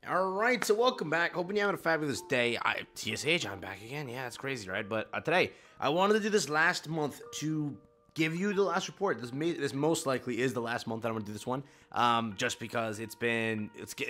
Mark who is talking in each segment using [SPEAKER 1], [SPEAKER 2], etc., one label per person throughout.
[SPEAKER 1] Alright, so welcome back. Hoping you're having a fabulous day. TSH, I'm back again. Yeah, that's crazy, right? But today, I wanted to do this last month to give you the last report. This most likely is the last month that I'm going to do this one. Just because it's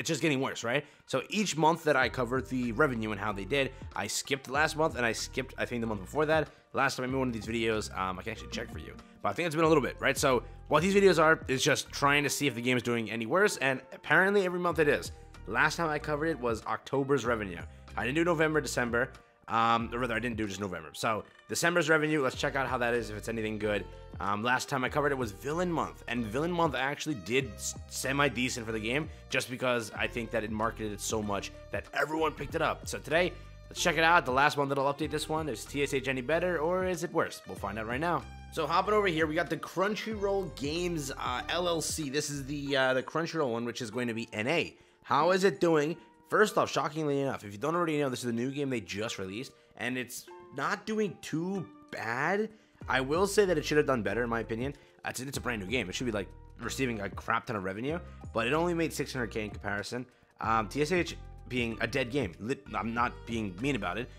[SPEAKER 1] just getting worse, right? So each month that I covered the revenue and how they did, I skipped the last month, and I skipped, I think, the month before that. Last time I made one of these videos, I can actually check for you. But I think it's been a little bit, right? So what these videos are is just trying to see if the game is doing any worse, and apparently every month it is. Last time I covered it was October's revenue. I didn't do November, December, or rather I didn't do just November. So December's revenue, let's check out how that is, if it's anything good. Last time I covered it was Villain Month, and Villain Month actually did semi-decent for the game, just because I think that it marketed it so much that everyone picked it up. So today, let's check it out. The last one that'll update this one. Is TSH any better, or is it worse? We'll find out right now. So hopping over here, we got the Crunchyroll Games LLC. This is the Crunchyroll one, which is going to be NA. How is it doing? First off, shockingly enough, if you don't already know, this is a new game they just released, and it's not doing too bad. I will say that it should have done better, in my opinion. It's a brand new game. It should be like receiving a crap ton of revenue, but it only made 600K in comparison. TSH being a dead game. I'm not being mean about it,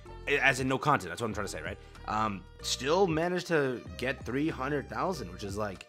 [SPEAKER 1] as in no content. That's what I'm trying to say, right? Still managed to get 300,000, which is like,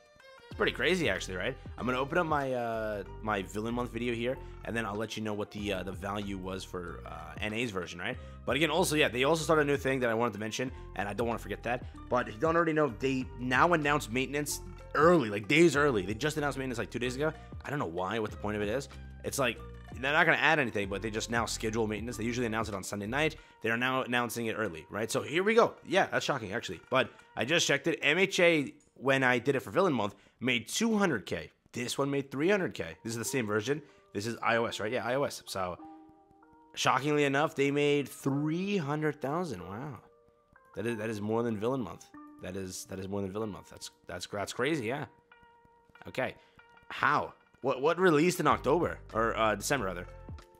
[SPEAKER 1] it's pretty crazy, actually, right? I'm gonna open up my my Villain Month video here, and then I'll let you know what the value was for NA's version, right? But again, also, yeah, they also started a new thing that I wanted to mention, and I don't want to forget that. But if you don't already know, they now announced maintenance early, like days early. They just announced maintenance like 2 days ago. I don't know why, what the point of it is. It's like, they're not going to add anything, but they just now schedule maintenance. They usually announce it on Sunday night. They are now announcing it early, right? So here we go. Yeah, that's shocking, actually. But I just checked it. MHA, when I did it for Villain Month, made 200K. This one made 300K. This is the same version. This is iOS, right? Yeah, iOS. So, shockingly enough, they made 300,000. Wow, that is more than Villain Month. That is more than Villain Month. That's crazy. Yeah. Okay. How? What released in October or December rather?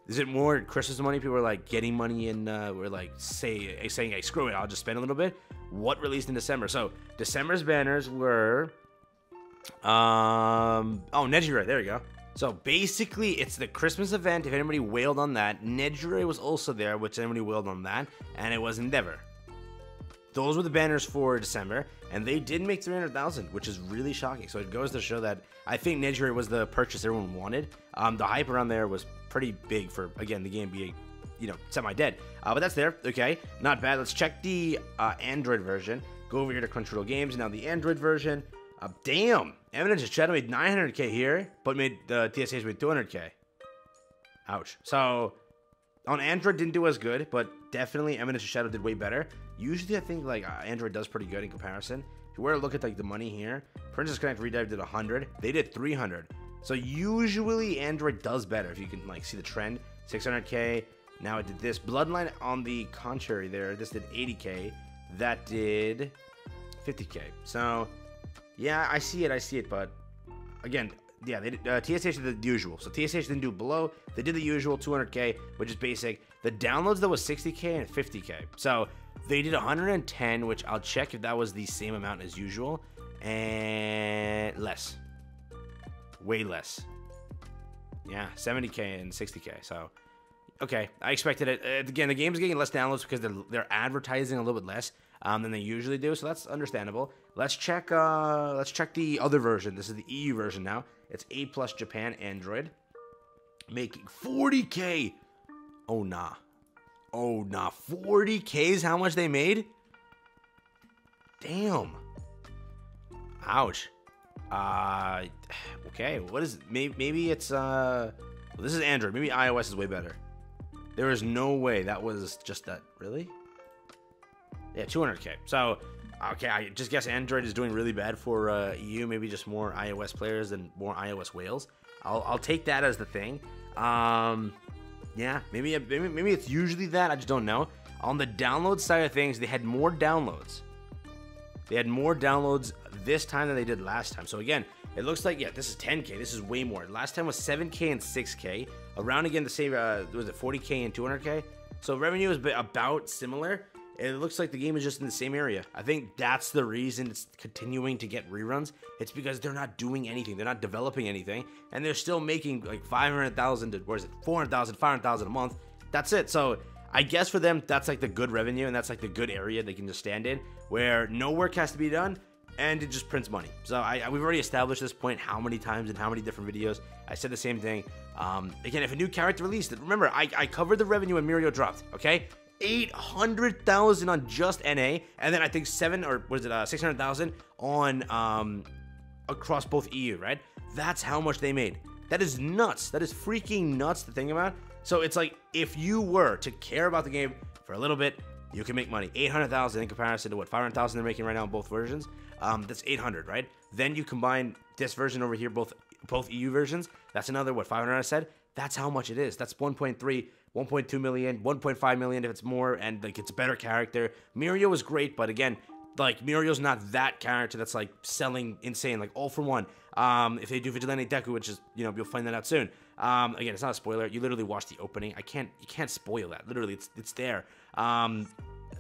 [SPEAKER 1] Is it more Christmas money? People are like getting money and we're like saying, hey, screw it, I'll just spend a little bit. What released in December? So December's banners were Nejire, there we go. So basically it's the Christmas event. If anybody wailed on that, Nejire was also there, which anybody wailed on that, and it was Endeavor. Those were the banners for December, and they did make 300,000, which is really shocking. So it goes to show that I think Nejire was the purchase everyone wanted. The hype around there was pretty big for, again, the game being, you know, semi-dead. But that's there. Okay, not bad. Let's check the Android version. Go over here to Crunchyroll Games. Now the Android version. Damn, Eminence of Shadow made 900K here, but made TSH made 200K. Ouch. So on Android didn't do as good, but definitely Eminence of Shadow did way better. Usually I think like Android does pretty good in comparison. If you were to look at like the money here, Princess Connect Redive did 100, they did 300. So usually Android does better if you can like see the trend. 600K, now it did this. Bloodline on the contrary there, this did 80K, that did 50K. So yeah, I see it, but again, yeah, they did, TSH did the usual. So TSH didn't do below. They did the usual 200K, which is basic. The downloads, though, was 60K and 50K. So they did 110, which I'll check if that was the same amount as usual. And less. Way less. Yeah, 70K and 60K. So, okay, I expected it. Again, the game's getting less downloads because they're advertising a little bit less than they usually do. So that's understandable. Let's check the other version. This is the EU version now. It's A+ Japan Android, making 40K. Oh nah, 40K is how much they made. Damn. Ouch. Okay. What is maybe it's well, this is Android. Maybe iOS is way better. There is no way that was just that. Really? Yeah, 200K. So. Okay, I just guess Android is doing really bad for EU. Maybe just more iOS players and more iOS whales. I'll take that as the thing. Yeah, maybe it's usually that. I just don't know. On the download side of things, they had more downloads. They had more downloads this time than they did last time. So again, it looks like, yeah, this is 10K. This is way more. Last time was 7K and 6K. Around again the same. Was it 40K and 200K? So revenue is about similar. it looks like the game is just in the same area. I think that's the reason it's continuing to get reruns. It's because they're not doing anything. They're not developing anything. And they're still making like 500,000 to, where is it, 400,000, 500,000 a month. That's it. So I guess for them, that's like the good revenue, and that's like the good area they can just stand in, where no work has to be done, and it just prints money. So we've already established this point how many times in how many different videos. I said the same thing. Again, if a new character released, remember, I covered the revenue when Miro dropped, okay? 800,000 on just NA, and then I think 600,000 on across both EU, right? That's how much they made. That is nuts. That is freaking nuts to think about. So it's like, if you were to care about the game for a little bit, you can make money. 800,000 in comparison to what 500,000 they're making right now in both versions. That's 800, right? Then you combine this version over here, both EU versions. That's another, what, 500 I said? That's how much it is. That's 1.3, 1.2 million, 1.5 million if it's more, and like it's a better character. Miro is great, but again, like Mirio's not that character that's like selling insane, like all for one. If they do Vigilante Deku, which is, you know, you'll find that out soon. Again, it's not a spoiler. You literally watch the opening. You can't spoil that. Literally, it's there.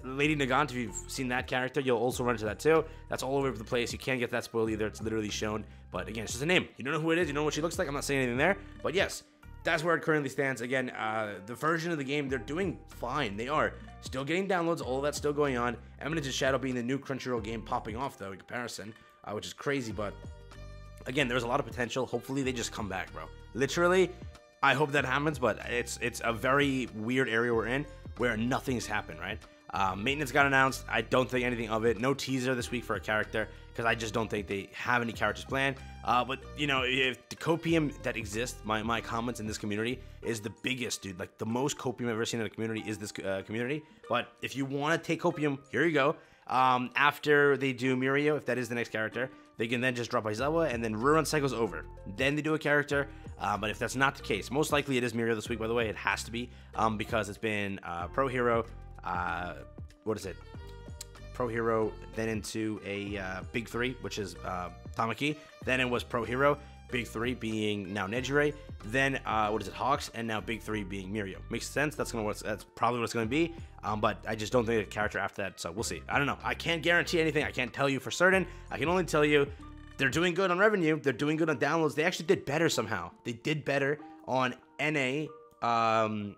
[SPEAKER 1] Lady Nagant, if you've seen that character, you'll also run into that too. That's all over the place. You can't get that spoiled either. It's literally shown. But again, it's just a name. You don't know who it is. You don't know what she looks like. I'm not saying anything there. But yes, that's where it currently stands. Again, the version of the game, they're doing fine. They are still getting downloads. All of that's still going on. Eminence Shadow being the new Crunchyroll game popping off, though, in comparison, which is crazy. But again, there's a lot of potential. Hopefully, they just come back, bro. Literally, I hope that happens. But it's a very weird area we're in where nothing's happened, right? Maintenance got announced. I don't think anything of it. No teaser this week for a character, because I just don't think they have any characters planned. But, you know, if the copium that exists, my comments in this community is the biggest, dude. Like, the most copium I've ever seen in a community is this community. But if you want to take copium, here you go. After they do Miro, if that is the next character, they can then just drop Aizawa, and then rerun cycle's over. Then they do a character. But if that's not the case, most likely it is Miro this week, by the way. It has to be, because it's been Pro Hero, what is it? Pro Hero, then into a Big 3, which is Tamaki. Then it was Pro Hero, Big 3 being now Nejire. Then what is it? Hawks, and now Big 3 being Miro. Makes sense. That's probably what it's gonna be. But I just don't think a character after that. So we'll see. I don't know. I can't guarantee anything. I can't tell you for certain. I can only tell you they're doing good on revenue. They're doing good on downloads. They actually did better somehow. They did better on NA.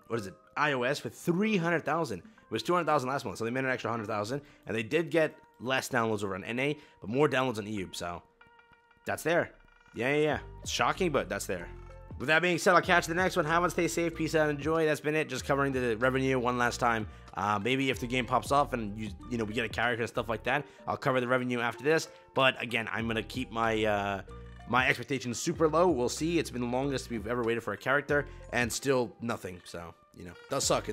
[SPEAKER 1] What is it? iOS with 300,000. It was 200,000 last month, so they made an extra 100,000, and they did get less downloads over on NA, but more downloads on EU, so that's there. Yeah. It's shocking, but that's there. With that being said, I'll catch you the next one. Have fun, stay safe, peace out, enjoy. That's been it, just covering the revenue one last time. Maybe if the game pops off and you know we get a character and stuff like that, I'll cover the revenue after this. But again, I'm gonna keep my my expectations super low. We'll see. It's been the longest we've ever waited for a character, and still nothing. So, you know, it does suck.